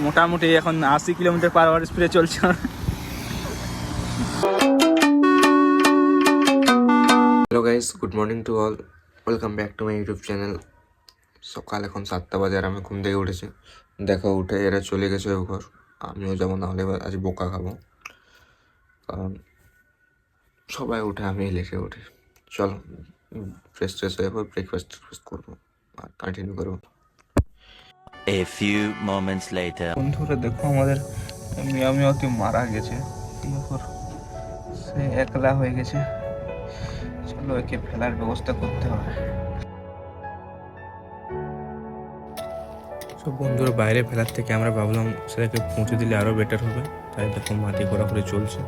মোটামুটি এখন 80 কিলোমিটার/আওয়ার স্পিডে চলছে। Hello guys, good morning to all, welcome back to my YouTube channel. সকাল এখন 7টা বাজে আর আমি ঘুম থেকে উঠেছি। দেখো উঠে এরা চলে গেছে ঘর, আমিও যাবো, নাহলে এবার আজ বোকা খাবো, কারণ সবাই উঠে আমি লেটে উঠি। চলো ফ্রেশ ট্রেশ হয়ে যাবো, ব্রেকফাস্ট করবো আর কন্টিনিউ করবো। A few moments later. বন্ধুরা দেখো, আমাদের মিয়া মিয়াকে মারা গেছে, সে একলা হয়ে গেছে। চলো একে ফেলার ব্যবস্থা করতে হবে। সব বন্ধুরা বাইরে ফেলার থেকে আমরা ভাবলাম সেটাকে পৌঁছে দিলে আরো বেটার হবে, তাই দেখো মাটি ঘোরাঘুরি চলছে।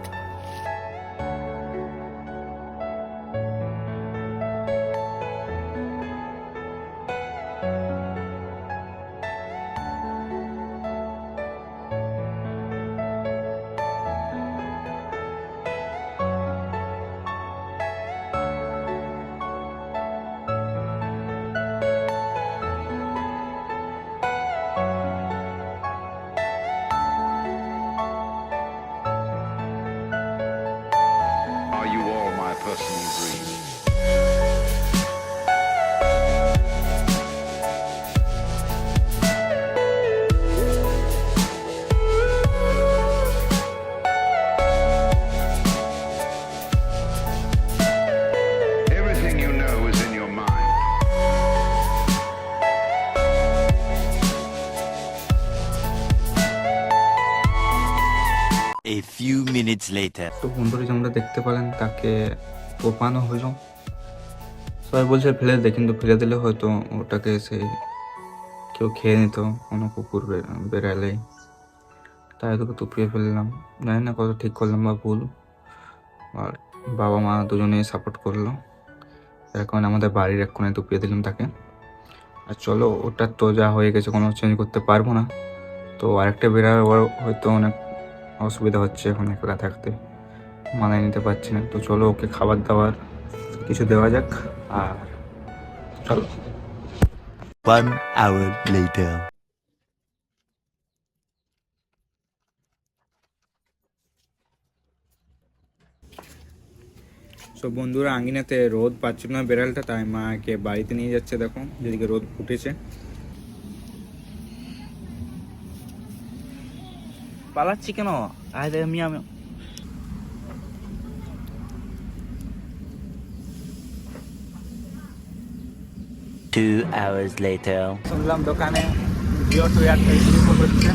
Are you all my personal dreams? Everything you know is in your mind. A few minutes later. তো বন্ধুরা যেমনটা দেখতে পেলেন, তাকে কোপানো হলো। সবাই বলছে ফেলে দে, কিন্তু ফেলে দিলে হয়তো ওটাকে সেই কেউ খেয়ে নিত, কোনো কুকুর বেড়ালেই, তাই তোকে তুপিয়ে ফেললাম। জানি না কত ঠিক করলাম বা ভুল, আর বাবা মা দুজনেই সাপোর্ট করলো, এর কারণে আমাদের বাড়ির এক কোণে তুপিয়ে দিলাম তাকে। আর চলো, ওটা তো যা হয়ে গেছে, কোনো চেঞ্জ করতে পারবো না। তো আরেকটা বেড়ার ওর হয়তো অনেক অসুবিধা হচ্ছে এখন একলা থাকতে, মানায় নিতে পারছি না। তো চলো ওকে খাবার দাবার কিছু দেওয়া যাক। আর চলো 1 hour later. সব বন্ধুরা আঙ্গিনাতে রোদ পাচ্ছিল না বেড়ালটা, তাই মাকে বাড়িতে নিয়ে যাচ্ছে। দেখো যেদিকে রোদ ফুটেছে। পালাচ্ছি কেন? আয় দেখ মিয়া মিয়া। 2 hours later. শুনলাম দোকানে জিও টু এয়ারটেল শুরু হচ্ছে,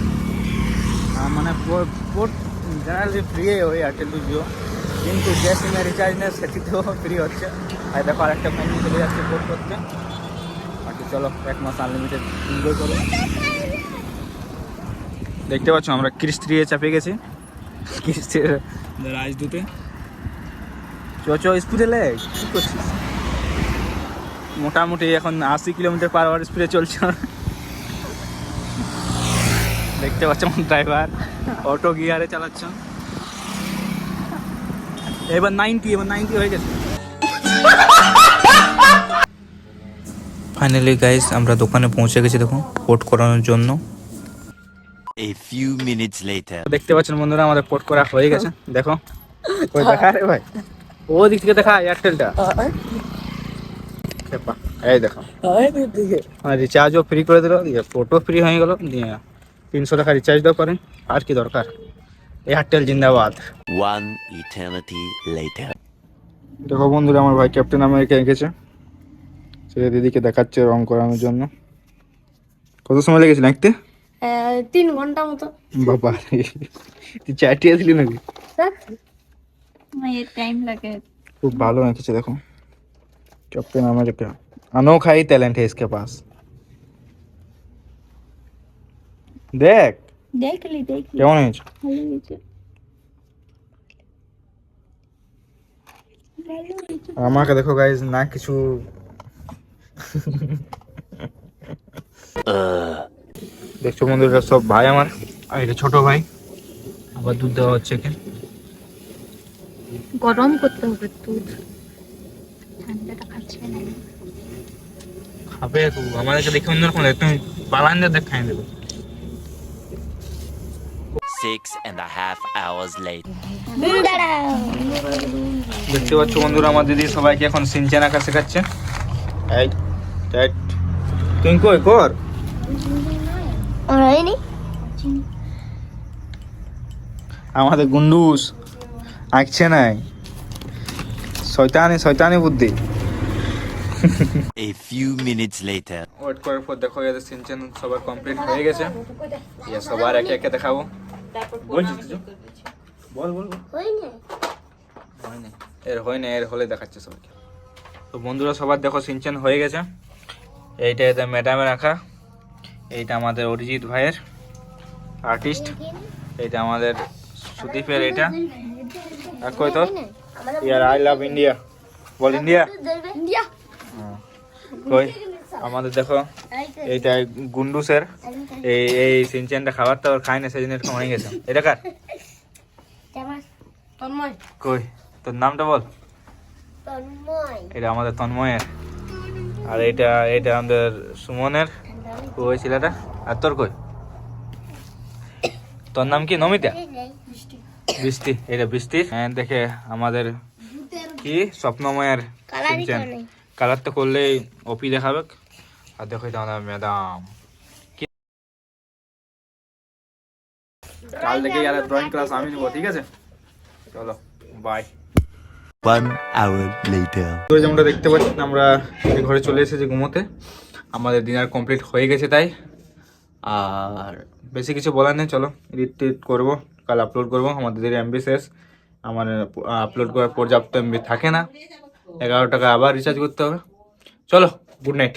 মানে জেনারেলি ফ্রি ওই এয়ারটেল টু জিও, কিন্তু যে সিমে রিচার্জ নেই সেটিতেও ফ্রি হচ্ছে। আর দেখো আরেকটা ফোন চলে যাচ্ছে পোর্ট করতে। বাকি চলো 1 মাস আনলিমিটেড এনজয় করো। দেখতে পাচ্ছ আমরা ক্রিস 3 চাপে গেছি, ক্রিস 3 রাজদূতে। চো স্পিডে লে, কি করছিস? মোটামুটি এখন 80 কিলোমিটার/আওয়ার স্পিডে চলছে। দেখতে পাচ্ছ আমার ড্রাইভার অটো গিয়ারে চালাচ্ছে। এবার 90 হয়ে গেছে। ফাইনালি গাইস আমরা দোকানে পৌঁছে গেছি, দেখো পোর্ট করানোর জন্য। A few minutes later. দেখতে পাচ্ছেন বন্ধুরা, আমাদের পোর্ট করা হয়ে গেছে। দেখো কই দেখা রে ভাই, ও দিক থেকে দেখা এয়ারটেলটা। এই দেখো রিচার্জও ফ্রি করে দিল, দিয়ে পোর্টও ফ্রি হয়ে গেল, দিয়ে 300 টাকা রিচার্জ দাও করেন। আর কি দরকার? এয়ারটেল জিন্দাবাদ। 1 eternity later. দেখো বন্ধুরা, আমার ভাই ক্যাপ্টেন আমেরিকা এঁকেছে, সে দিদিকে দেখাচ্ছে রং করানোর জন্য। কত সময় লেগেছিল আঁকতে? 3 ঘন্টা মতো। বাবা তুই চাটিয়ে দিলি নাকি? টাইম লাগে। খুব ভালো এঁকেছে দেখো, कैप्टन अमेरिका। अनोखा ही टैलेंट है इसके पास। देख দেখলি কেমন হয়েছে? ভালো হয়েছে। আর আমাকে দেখো গাইজ, না কিছু দেখছো বন্ধুরা, সব ভাই আমার, আর এটা ছোট ভাই। আবার দুধ দেওয়া হচ্ছে এখানে, গরম করতে হবে দুধ, ঠান্ডাটা খাচ্ছে না। খাবে তো আমাদেরকে দেখে অন্যরকম, তুমি বালান দেখ খাই দেবে। 6.5 hours later. দেখতে পাচ্ছ বন্ধুরা, আমার দিদি সবাইকে এখন সিনচান আঁকা শেখাচ্ছে। এই টাইট তুই কই কর হয়নি আমাদের গুন্ডুস আঁকছে নাই, শয়তানি বুদ্ধি। A few minutes later. Wait করার পর দেখো এদের সিনচান সবার কমপ্লিট হয়ে গেছে। ইয়া সবার একে একে দেখাবো। বলছিস কিছু? বল বল বল। হয়নি হয় না, এর হলে দেখাচ্ছে সবাইকে। তো বন্ধুরা সবার দেখো সিনচান হয়ে গেছে। এইটা এদের ম্যাডামের আঁকা, এইটা আমাদের অরিজিৎ ভাইয়ের আর্টিস্ট, এইটা আমাদের সুদীপের, এইটা আর কই তোর ইয়ার আই লাভ ইন্ডিয়া, বল ইন্ডিয়া। ইন্ডিয়া কই আমাদের দেখো এইটা গুন্ডুসের, এই সিনচানটা খাবার তো খাই না, সেজন্য এরকম হয়ে গেছে। এটা কার? তন্ময় কই তোর নামটা বল। তন্ময় এটা আমাদের তন্ময়ের, আর এটা আমাদের সুমনের, ওই ছেলেটা। আর তোর কই? তোর নাম কি? নমিতা? বৃষ্টি, এটা বৃষ্টির। দেখে আমাদের কি স্বপ্নময়ের সিনচান। কালার তো করলেই ওপি দেখাবে। আর দেখো এটা আমাদের ম্যাডাম। কাল থেকে আর ড্রয়িং ক্লাস আমি নেবো, ঠিক আছে? চলো বাই। 1 hour later. তো যেমনটা দেখতে পাচ্ছেন আমরা এই ঘরে চলে এসেছি ঘুমোতে। আমাদের ডিনার কমপ্লিট হয়ে গেছে তাই, আর বেশি কিছু বলার নেই। চলো এডিট করবো, কাল আপলোড করবো। আমাদের এমবি শেষ, আমার আপলোড করার পর্যাপ্ত এমবি থাকে না। 11 টাকা আবার রিচার্জ করতে হবে। চলো গুড নাইট।